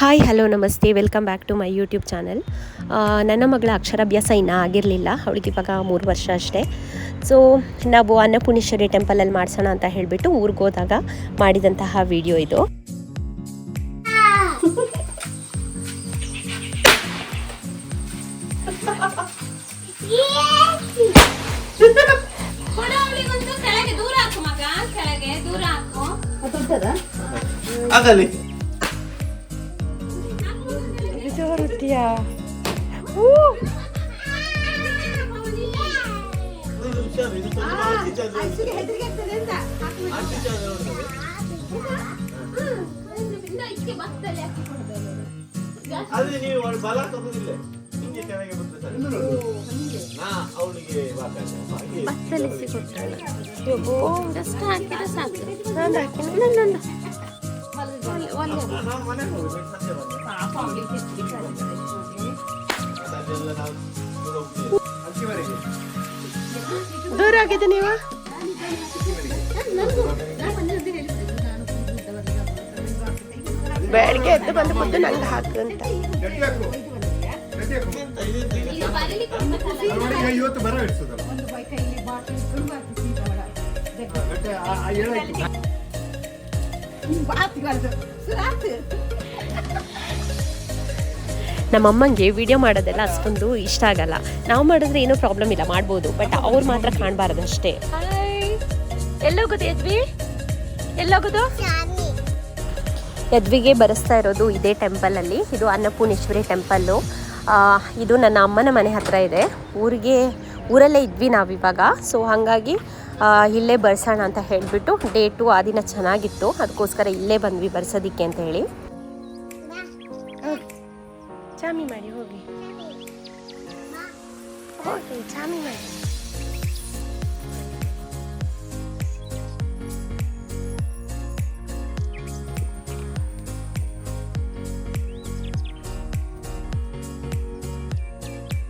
Hi hello ನಮಸ್ತೆ, welcome back to my YouTube channel. ನನ್ನ ಮಗಳ ಅಕ್ಷರಾಭ್ಯಾಸ ಇನ್ನೂ ಆಗಿರಲಿಲ್ಲ, ಅವಳಿಗೆ ಇವಾಗ 3 ವರ್ಷ ಅಷ್ಟೇ. ಸೊ ನಾವು ಅನ್ನಪೂರ್ಣೇಶ್ವರಿ ಟೆಂಪಲಲ್ಲಿ ಮಾಡಿಸೋಣ ಅಂತ ಹೇಳಿಬಿಟ್ಟು ಊರಿಗೆ ಹೋದಾಗ ಮಾಡಿದಂತಹ ವಿಡಿಯೋ ಇದು. ದೂರ ಆಗಿದೆ ನೀವು ಬೆಳಗ್ಗೆ ಎದ್ದು ಬಂದು ಮುದ್ದು ನಂಗೆ ಹಾಕು ಅಂತ. ಇವತ್ತು ಬರ ನಮ್ಮಮ್ಮಂಗೆ ವಿಡಿಯೋ ಮಾಡೋದೆಲ್ಲ ಅಷ್ಟೊಂದು ಇಷ್ಟ ಆಗಲ್ಲ. ನಾವು ಮಾಡಿದ್ರೆ ಏನೂ ಪ್ರಾಬ್ಲಮ್ ಇಲ್ಲ, ಮಾಡ್ಬೋದು, ಬಟ್ ಅವ್ರು ಮಾತ್ರ ಕಾಣಬಾರ್ದು ಅಷ್ಟೇ. ಎಲ್ಲೋಗೋದು ಯದ್ವಿ? ಎಲ್ಲೋಗೋದು? ಯದ್ವಿಗೆ ಬರೆಸ್ತಾ ಇರೋದು ಇದೇ ಟೆಂಪಲಲ್ಲಿ. ಇದು ಅನ್ನಪೂರ್ಣೇಶ್ವರಿ ಟೆಂಪಲ್ಲು. ಇದು ನನ್ನ ಅಮ್ಮನ ಮನೆ ಹತ್ತಿರ ಇದೆ. ಊರಲ್ಲೇ ಇದ್ವಿ ನಾವಿವಾಗ. ಸೊ ಹಾಗಾಗಿ ಇಲ್ಲೇ ಬರ್ಸೋಣ ಅಂತ ಹೇಳಿಬಿಟ್ಟು, ಡೇಟು ಆ ದಿನ ಚೆನ್ನಾಗಿತ್ತು, ಅದಕ್ಕೋಸ್ಕರ ಇಲ್ಲೇ ಬಂದ್ವಿ ಬರ್ಸೋದಕ್ಕೆ ಅಂತ ಹೇಳಿ. ಚಾಮಿ ಮಾಡಿ ಹೋಗಿ ಹೋಗಿ ಚಾಮಿ ಮಾಡಿ.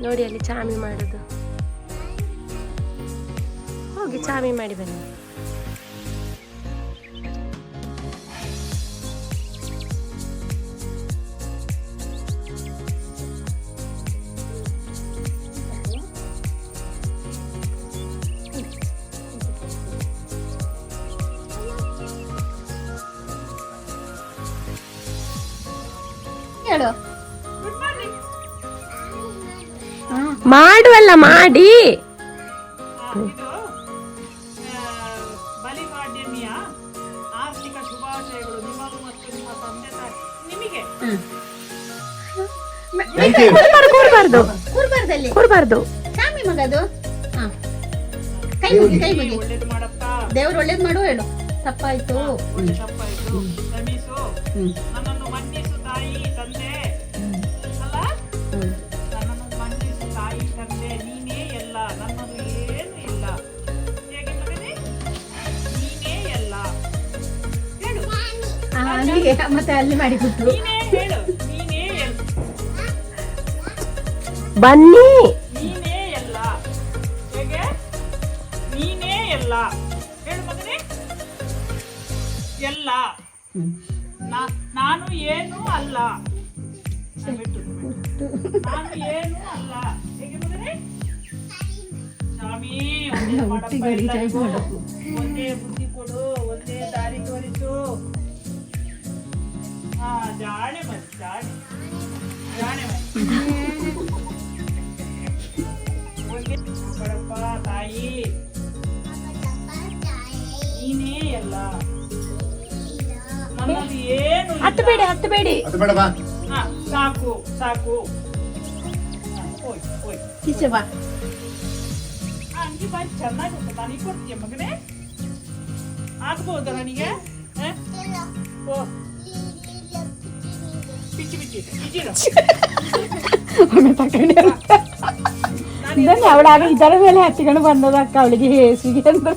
ನೋಡಿ ಅಲ್ಲಿ ಚಾಮಿ ಮಾಡೋದು. ಹೋಗಿ ಚಾಮಿ ಮಾಡಿ ಬನ್ನಿ. ಹೇಳು ಮಾಡುವಲ್ಲ ಮಾಡಿ. ಬಲಿಪಾಡ್ಯಮಿಯ ಆರ್ಥಿಕ ಶುಭಾಶಯಗಳು ನಿಮಗೂ ಮತ್ತು ನಿಮ್ಮ ತಂದೆ ನಿಮಗೆ. ಕೂರ್ಬಾರ್ದು ಚಾಮಿ ಮಗದು. ಕೈ ಮುಗಿ ಕೈ ಮುಗಿ. ಒಳ್ಳೇದು ಮಾಡಪ್ಪ, ದೇವ್ರು ಒಳ್ಳೇದು ಮಾಡು ಹೇಳು. ತಪ್ಪಾಯ್ತು ತಪ್ಪಾಯ್ತು, ಕ್ಷಮಿಸು, ನನ್ನನ್ನು ಮನ್ನಿಸು ತಾಯಿ ತಂದೆ. ಅಲ್ಲ, ನನ್ನನ್ನು ಮನ್ನಿಸು ತಾಯಿ ತಂದೆ, ನೀನೇ ಎಲ್ಲ, ನನ್ನದು ಏನು ಇಲ್ಲ. ಹೇಗೆ ಮಗನೇ? ನೀನೇ ಎಲ್ಲ ಹೇಳು. ಮತ್ತೆ ಅಲ್ಲಿ ಮಾಡಿಬಿಟ್ಟು ನೀನೇ ಹೇಳು. ನೀನೇ ಎಲ್ಲ, ಬನ್ನಿ. ನೀನೇ ಎಲ್ಲ. ಹೇಗೆ? ನೀನೇ ಎಲ್ಲ ಹೇಳು ಮಗನೇ. ಎಲ್ಲ, ನಾನು ಏನು ಅಲ್ಲ. ನಾನು ಏನು ಅಲ್ಲ. ಹೇಗೆ ಮಗನೇ? ಸ್ವಾಮಿ, ಒಂದೇ ಬುದ್ಧಿ ಕೊಡು, ಒಂದೇ ದಾರಿ ತೋರಿಸು. ಜಾಣೆ ಮತ್ತೆ ಜಾಣೆ ಜಾಣೆ ಒಂದೇ ಬಡಪ್ಪ ತಾಯಿ, ನೀನೇ ಎಲ್ಲ, ನನ್ನದು ಏನು ಹತ್ತಬೇಡಿ. ಸಾಕು ಸಾಕು. ಹೋಯ್ ಹೋಯ್ ಕಿಸವಾ ಅಂಗಿ ಬಾರಿ ಚೆನ್ನಾಗಿ ಉಂಟು. ನನಗೆ ಕೊಡ್ತೀಯ ಮಗನೇ? ಆಗ್ಬೋದ ನನಗೆ? ಓ ಪಿಚ್ಚಿ ಪಿಚ್ಚಿ ಇದ್ದೀರ ಅವಳಾಗ ಇದರ ಮೇಲೆ ಹಚ್ಚಿಕೊಂಡು ಬಂದದಕ್ಕ ಅವಳಿಗೆ ಹೇಸಿಗೆ ಅಂತ.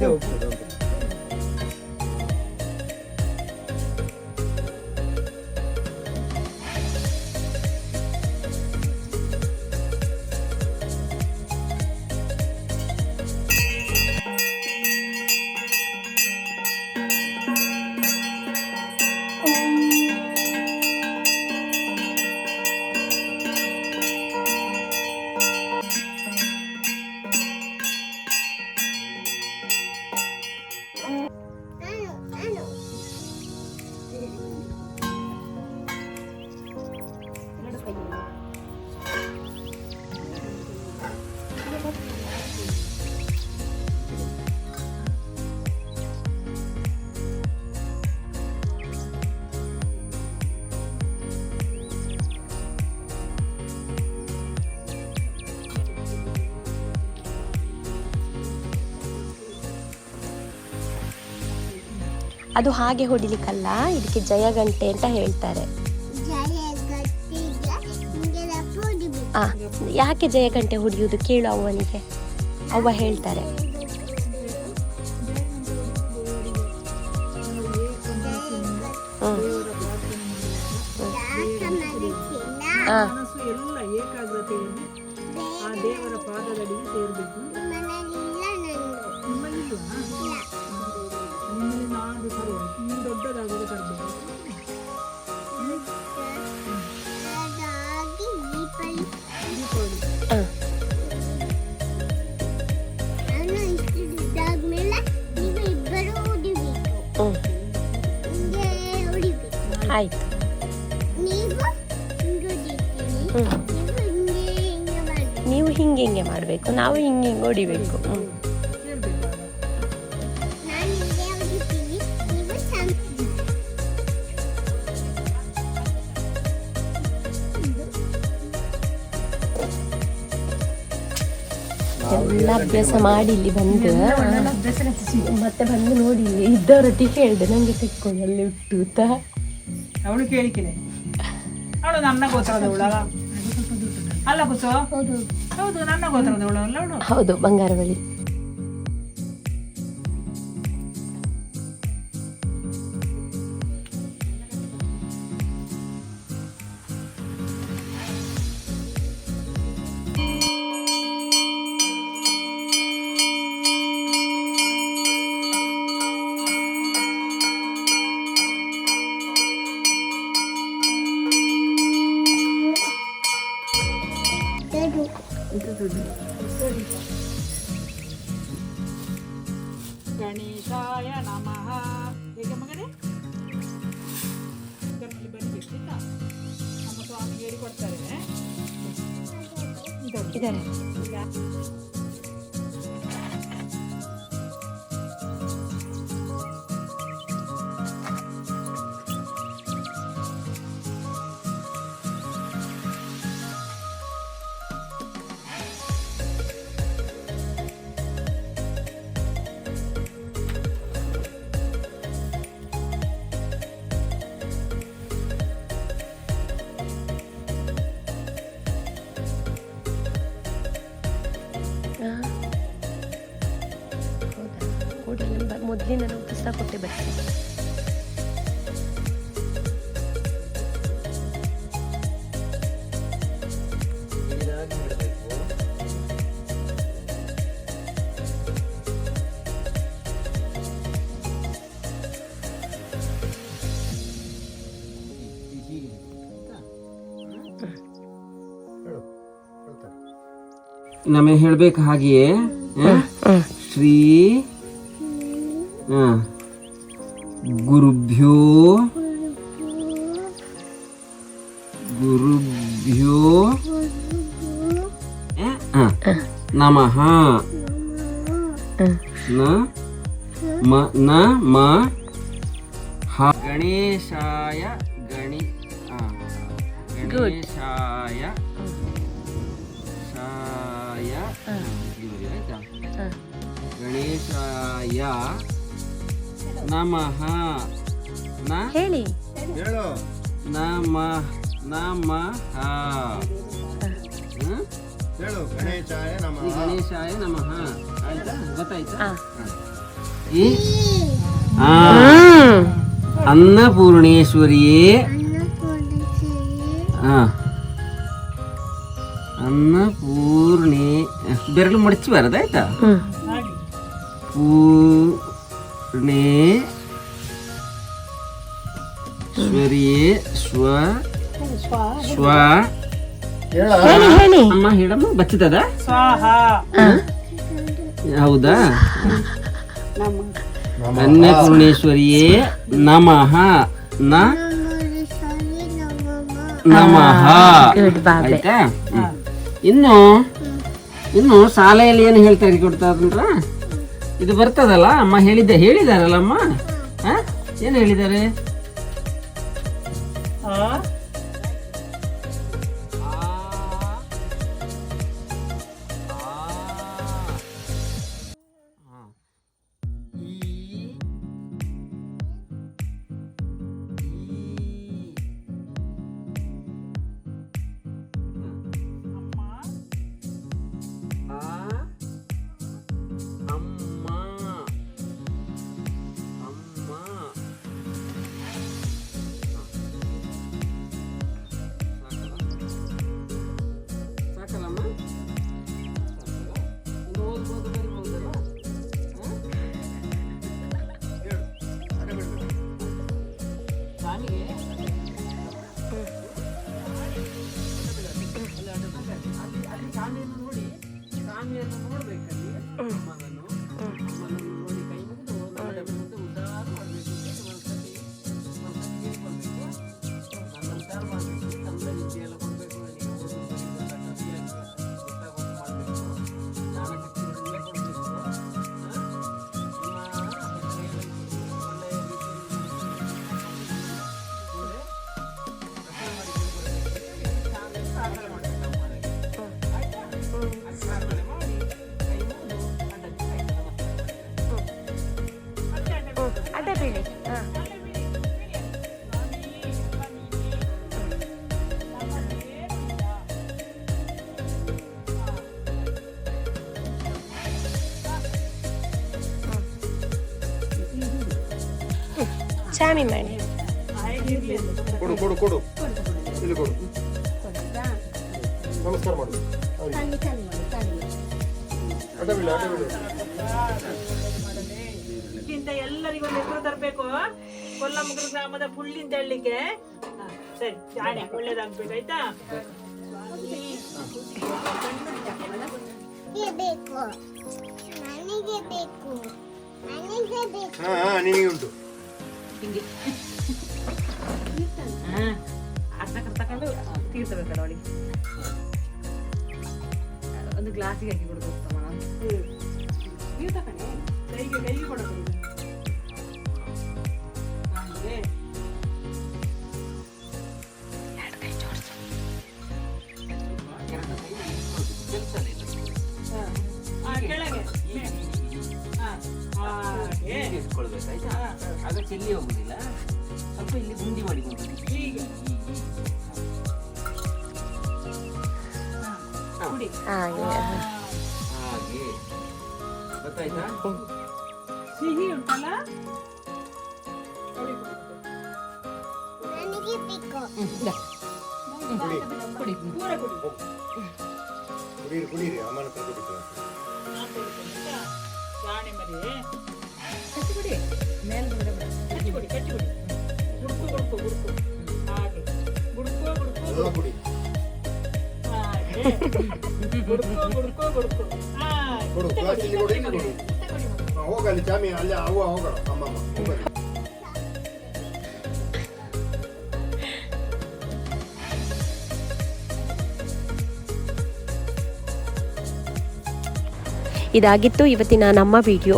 ಹಿಂದೆ ಹೋಗ್ಬೋದು ಅಂತ. ಅದು ಹಾಗೆ ಹೊಡಿಲಿಕ್ಕಲ್ಲ, ಇದಕ್ಕೆ ಜಯಗಂಟೆ ಅಂತ ಹೇಳ್ತಾರೆ. ಆ, ಯಾಕೆ ಜಯಗಂಟೆ ಹೊಡೆಯುವುದು ಕೇಳು ಅವ್ವನಿಗೆ, ಅವ್ವ ಹೇಳ್ತಾರೆ. ಮನಸ್ಸು ಎಲ್ಲ ಏಕಾಗ್ರತೆಯನ್ನು ಆ ದೇವರ ಪಾದದಡಿಗೆ ಸೇರಬೇಕು. ನಿಮ್ಮಲ್ಲಿಲ್ವಾ? ನಿಮ್ಮಲ್ಲಿ ನಾನು ಸರಿ ನೀವು ದೊಡ್ಡದಾಗೋದು ತರಬೇಕು. ಆಯ್ತು. ನೀವು ಹಿಂಗೆ ಹಿಂಗೆ ಮಾಡಬೇಕು, ನಾವು ಹಿಂಗೆ ಹಿಂಗೆ ಹೊಡಿಬೇಕು. ಎಲ್ಲ ಅಭ್ಯಾಸ ಮಾಡಿ ಇಲ್ಲಿ ಬಂದು ಮತ್ತೆ ಬಂದು ನೋಡಿ ಇದ್ದವರೊಟ್ಟಿಗೆ ಕೇಳಿದೆ ನಂಗೆ ಸಿಕ್ಕೊಂಡು ಅಲ್ಲಿ ಹುಟ್ಟು ಅವಳು ಕೇಳಿಕಿದೆ. ಅವಳು ನನ್ನ ಗೋತ್ರದವಳ ಅಲ್ಲ ಕುಸು? ಹೌದು, ನನ್ನ ಗೋತ್ರದವಳು ಅಲ್ಲ ಅವಳು? ಹೌದು, ಬಂಗಾರವಳಿ. ಗಣೇಶಾಯ ನಮಃ. ಹೇಗೆ ಮಗನೇ? ಇದರಲ್ಲಿ ಬನ್ನಿಲ್ಲ, ನಮ್ಮ ಸ್ವಾಮಿ ಹೇಳಿಕೊಡ್ತಾರೆ. ಇದ್ದಾರೆ. ಮೊದಲಿನ ನಾವು ಪುಸ್ತಕ ಕೊಟ್ಟೆ ಬರ್ತೀವಿ. ನಮಗೆ ಹೇಳ್ಬೇಕು ಹಾಗೆಯೇ. ಶ್ರೀ ಗುರುಭ್ಯೋ ನಮಃ. ಗಣೇಶಾಯ ಗಣೇಶಾಯ ಗಣೇಶಾಯ ನಮಃ. ಹೇಳಿ. ಹೇಳು. ನಮಃ ಹೇಳು. ಗಣೇಶಾಯ ನಮಃ. ಗಣೇಶಾಯ ನಮಃ. ಆಯ್ತಾ? ಗೊತ್ತಾಯ್ತಾ? ಈ ಅನ್ನಪೂರ್ಣೇಶ್ವರಿಯೇ ಅನ್ನಪೂರ್ಣೆ ಬೆರಳು ಮಡಚಿ ಬರದಾಯ್ತಾ ಮಾಡಿ ಪೂರ್ಣೇಶ್ವರಿಯೇ ಸ್ವ ಹೇಳಿ ಅಮ್ಮ ಹೇಳಮ್ಮ ಬಚ್ಚತದ ಸ್ವಾಹ ಹೌದಾ ಅನ್ನಪೂರ್ಣೇಶ್ವರಿಯೇ ನಮಃ ನಮಃ ಗುಡ್ ಬಾಬೆ. ಆಯ್ತಾ ಇನ್ನು ಶಾಲೆಯಲ್ಲಿ ಏನು ಹೇಳ್ತಾ ಕೊಡ್ತಾರ ಇದು ಬರ್ತದಲ್ಲ ಅಮ್ಮ ಹೇಳಿದಾರಲ್ಲ ಅಮ್ಮ ಏನು ಹೇಳಿದ್ದಾರೆ ಅಡ್ಡ ಬೀಳಿ. ಚಾಮಿ ಮಾಡಿ ಕೊಡು ಕೊಡು ಕೊಡು ಇಲ್ಲಿ ಕೊಡು ನಮಸ್ಕಾರ ಮಾಡು ಅಡ್ಡವಿಲ್ಲ ಎಲ್ಲರಿಗೂ ಒಂದು ಹೆಸರು ತರಬೇಕು ಕೊಲ್ಲಮುಗ್ರ ಗ್ರಾಮದ ಫುಲ್ಲಿಂದ ಹೇಳಲಿಕ್ಕೆ ಸರಿ ಜಾಣೆ ಒಳ್ಳೇದಾಗ್ಬೇಕು ಆಯ್ತಾ ನಿನಗೆ ಉಂಟು ಹಿಂಗೆ ಅರ್ಧ ತಕೊಂಡು ತೀರ್ಸಬೇಕಲ್ಲ ಅವಳಿಗೆ ಒಂದು ಗ್ಲಾಸಿಗೆ ಹಾಕಿ ಕೊಡಬೇಕು ನೀವು ತಕೊಂಡೆ ಕೈಗೆ ಕೊಡಬೇಕು ಆಗ ಚೆಲ್ಲಿ ಹೋಗುದಿಲ್ಲ ಸ್ವಲ್ಪ ಇಲ್ಲಿ ಗುಂಡಿ ಮಾಡಿಕೊಂಡು ಹಾಗೆ ಹಾಗೆ ಗೊತ್ತಾಯ್ತಾ ಸಿಹಿ ಉಂಟಲ್ಲ ಕುಡಿ ಪೂರ ಕುಡಿ ಕುಡೀರಿ ಕುಡೀರಿ ಅಮ್ಮನ ಹತ್ರ ಕುಡಿತಾರೆ ಜಾಣೆ ಮರಿ ಕಟ್ಟಿ ಕುಡಿ ಮೇಲೆ ಕಟ್ಟಿ ಕುಡಿ ಗುಡ್ಕು ಗುಡ್ಕು ಗುಡ್ಕು ಹಾಗೆ ಗುಡ್ಕೋ ಗುಡ್ಕೋ ಎಲ್ಲ ಕುಡಿ ಹಾಗೆ ಗುಡ್ಕೋ ಗುಡ್ಕೋ ಗುಡ್ಕು ಕೊಡು ಗ್ಲಾಸ್ ಇಲ್ಲಿ ಕೊಡು ಇಲ್ಲಿ ಕೊಡು ಹೋಗಲ್ಲಿ ಚಾಮಿ ಅಲ್ಲಿ ಅವ್ವ ಹೋಗೋಣ ಅಮ್ಮಮ್ಮ ಹೋಗಲಿ ಇದಾಗಿತ್ತು ಇವತ್ತಿನ ನಮ್ಮ ವಿಡಿಯೋ.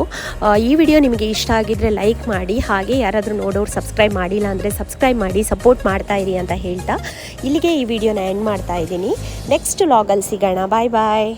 ಈ ವಿಡಿಯೋ ನಿಮಗೆ ಇಷ್ಟ ಆಗಿದ್ರೆ ಲೈಕ್ ಮಾಡಿ, ಹಾಗೆ ಯಾರಾದರೂ ನೋಡೋರು ಸಬ್ಸ್ಕ್ರೈಬ್ ಮಾಡಿಲ್ಲ ಅಂದರೆ ಸಬ್ಸ್ಕ್ರೈಬ್ ಮಾಡಿ ಸಪೋರ್ಟ್ ಮಾಡ್ತಾ ಇರಿ ಅಂತ ಹೇಳ್ತಾ ಇಲ್ಲಿಗೆ ಈ ವಿಡಿಯೋನ ಎಂಡ್ ಮಾಡ್ತಾ ಇದ್ದೀನಿ. ನೆಕ್ಸ್ಟ್ ವ್ಲಾಗಲ್ಲಿ ಸಿಗೋಣ. ಬಾಯ್ ಬಾಯ್.